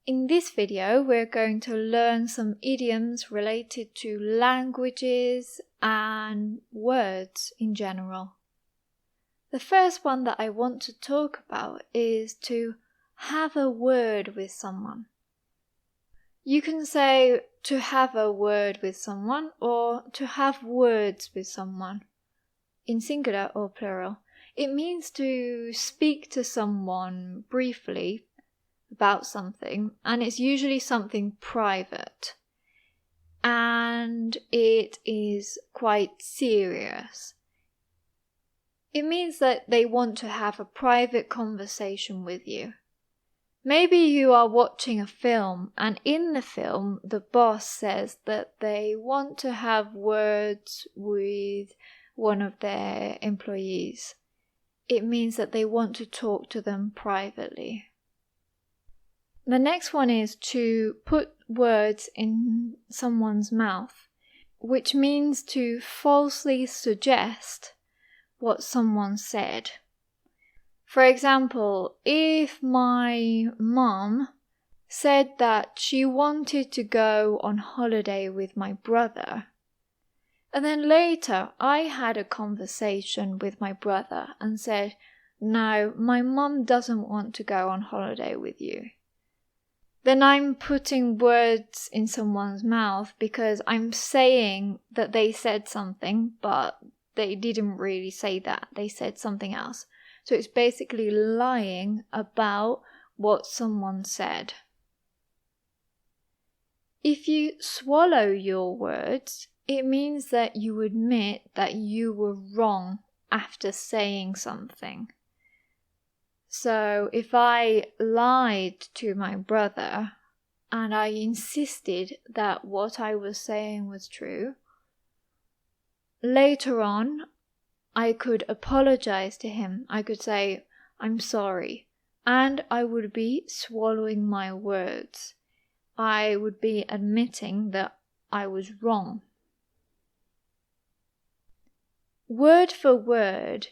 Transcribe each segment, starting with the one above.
In this video, we're going to learn some idioms related to languages and words in general. The first one that I want to talk about is to have a word with someone. You can say to have a word with someone or to have words with someone, in singular or plural. It means to speak to someone briefly about something, and it's usually something private, and it is quite serious. It means that they want to have a private conversation with you. Maybe you are watching a film, and in the film the boss says that they want to have words with one of their employees. It means that they want to talk to them privately. The next one is to put words in someone's mouth, which means to falsely suggest what someone said. For example, if my mom said that she wanted to go on holiday with my brother, and then later I had a conversation with my brother and said, "No, my mom doesn't want to go on holiday with you," then I'm putting words in someone's mouth because I'm saying that they said something, but they didn't really say that. They said something else. So it's basically lying about what someone said. If you swallow your words, it means that you admit that you were wrong after saying something. So if I lied to my brother and I insisted that what I was saying was true, later on I could apologize to him. I could say, "I'm sorry," and I would be swallowing my words. I would be admitting that I was wrong. Word for word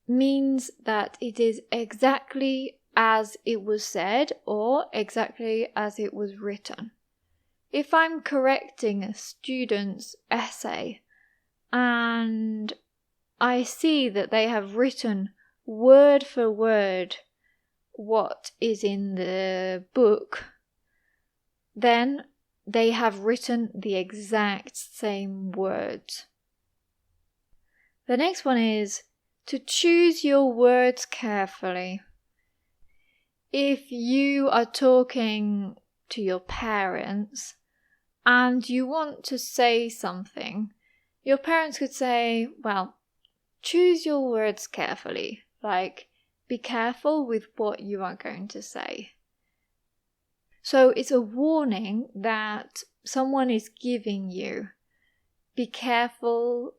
means that it is exactly as it was said or exactly as it was written. If I'm correcting a student's essay and I see that they have written word for word what is in the book, then they have written the exact same words. The next one is to choose your words carefully. If you are talking to your parents and you want to say something, your parents could say, well, choose your words carefully. Like, be careful with what you are going to say. So it's a warning that someone is giving you. Be careful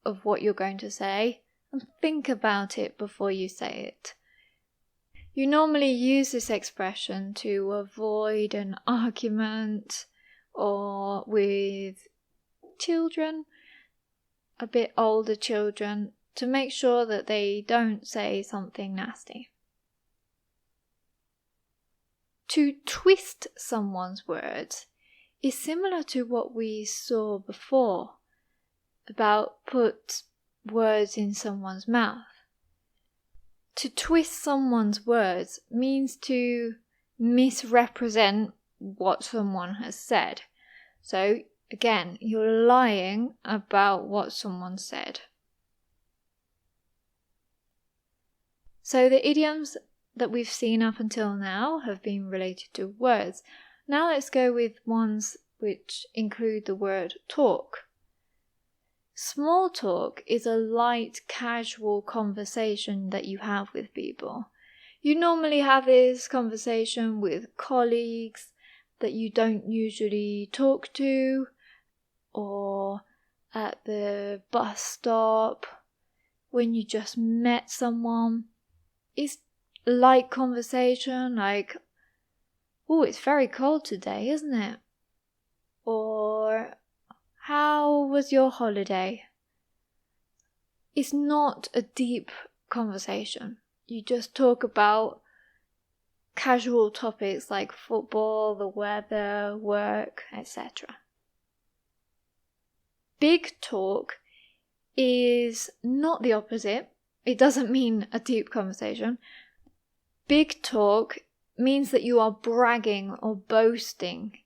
of what you're going to say and think about it before you say it. You normally use this expression to avoid an argument or with children, a bit older children, to make sure that they don't say something nasty. To twist someone's words is similar to what we saw before about put words in someone's mouth. To twist someone's words means to misrepresent what someone has said. So again, you're lying about what someone said. So the idioms that we've seen up until now have been related to words. Now let's go with ones which include the word talk. Small talk is a light, casual conversation that you have with people. You normally have this conversation with colleagues that you don't usually talk to, or at the bus stop when you just met someone. It's light conversation like, "Oh, it's very cold today, isn't it?" Or, "How was your holiday?" It's not a deep conversation. You just talk about casual topics like football, the weather, work, etc. Big talk is not the opposite. It doesn't mean a deep conversation. Big talk means that you are bragging or boasting.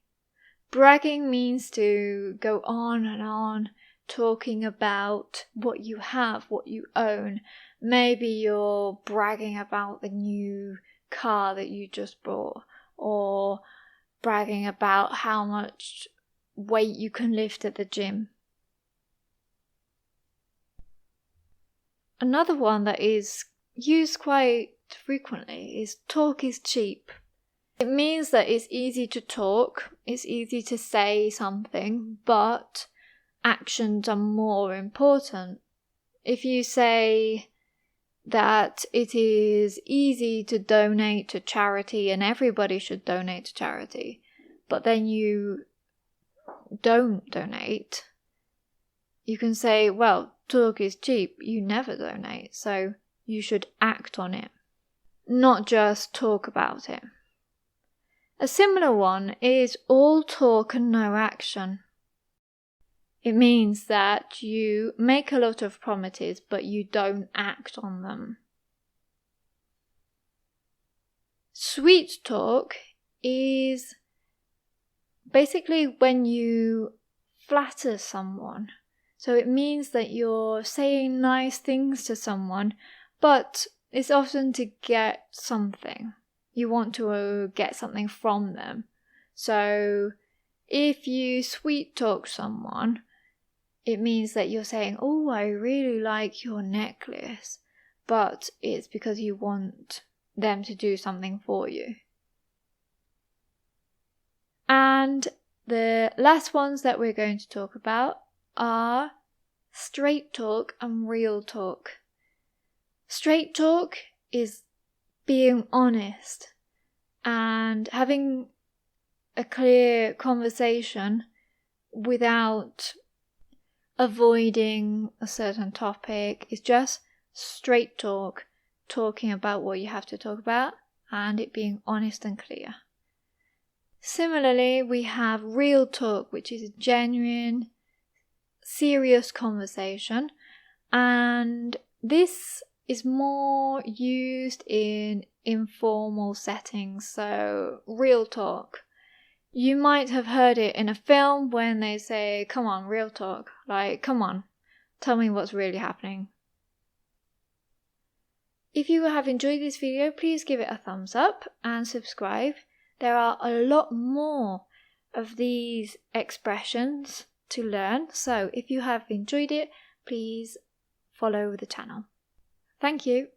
Bragging means to go on and on, talking about what you have, what you own. Maybe you're bragging about the new car that you just bought, or bragging about how much weight you can lift at the gym. Another one that is used quite frequently is talk is cheap. It means that it's easy to talk, it's easy to say something, but actions are more important. If you say that it is easy to donate to charity and everybody should donate to charity, but then you don't donate, you can say, well, talk is cheap, you never donate, so you should act on it, not just talk about it. A similar one is all talk and no action. It means that you make a lot of promises, but you don't act on them. Sweet talk is basically when you flatter someone. So it means that you're saying nice things to someone, but it's often to get something. You want to get something from them. So if you sweet talk someone, it means that you're saying, oh, I really like your necklace, but it's because you want them to do something for you. And the last ones that we're going to talk about are straight talk and real talk. Straight talk is being honest and having a clear conversation without avoiding a certain topic. It's just straight talk, talking about what you have to talk about and it being honest and clear. Similarly, we have real talk, which is a genuine, serious conversation, and this is more used in informal settings, so real talk. You might have heard it in a film when they say, come on, real talk, like, come on, tell me what's really happening. If you have enjoyed this video, please give it a thumbs up and subscribe. There are a lot more of these expressions to learn, so if you have enjoyed it, please follow the channel. Thank you.